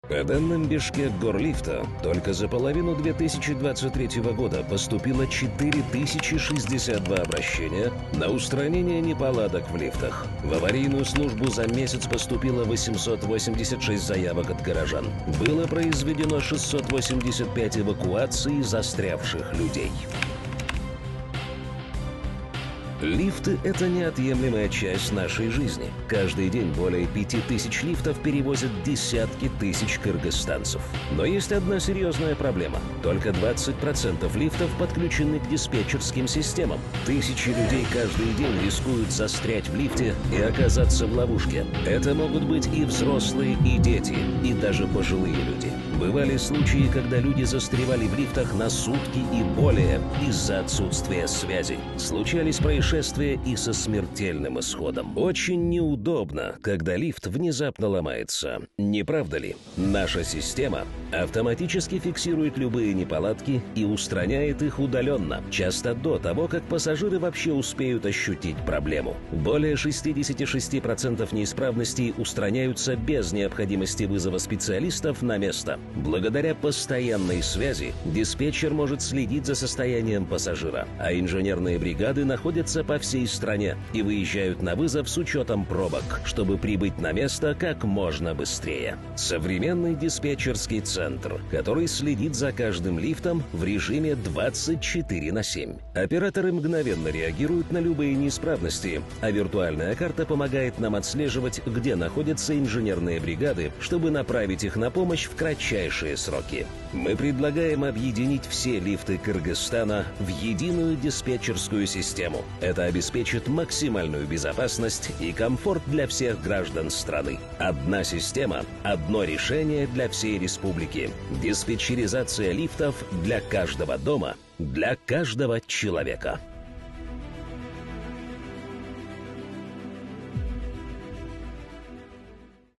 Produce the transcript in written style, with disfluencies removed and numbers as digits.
По данным Бишкек-Горлифта, только за половину 2023 года поступило 4062 обращения на устранение неполадок в лифтах. В аварийную службу за месяц поступило 886 заявок от горожан. Было произведено 685 эвакуаций застрявших людей. Лифты – это неотъемлемая часть нашей жизни. Каждый день более 5000 лифтов перевозят десятки тысяч кыргызстанцев. Но есть одна серьезная проблема. Только 20% лифтов подключены к диспетчерским системам. Тысячи людей каждый день рискуют застрять в лифте и оказаться в ловушке. Это могут быть и взрослые, и дети, и даже пожилые люди. Бывали случаи, когда люди застревали в лифтах на сутки и более из-за отсутствия связи. Случались происшествия и со смертельным исходом. Очень неудобно, когда лифт внезапно ломается. Не правда ли? Наша система автоматически фиксирует любые неполадки и устраняет их удаленно, часто до того, как пассажиры вообще успеют ощутить проблему. Более 66% неисправностей устраняются без необходимости вызова специалистов на место. Благодаря постоянной связи диспетчер может следить за состоянием пассажира, а инженерные бригады находятся по всей стране и выезжают на вызов с учетом пробок, чтобы прибыть на место как можно быстрее. Современный диспетчерский центр, который следит за каждым лифтом в режиме 24/7. Операторы мгновенно реагируют на любые неисправности, а виртуальная карта помогает нам отслеживать, где находятся инженерные бригады, чтобы направить их на помощь в кратчайшие сроки. Мы предлагаем объединить все лифты Кыргызстана в единую диспетчерскую систему. Это обеспечит максимальную безопасность и комфорт для всех граждан страны. Одна система, одно решение для всей республики. Диспетчеризация лифтов для каждого дома, для каждого человека.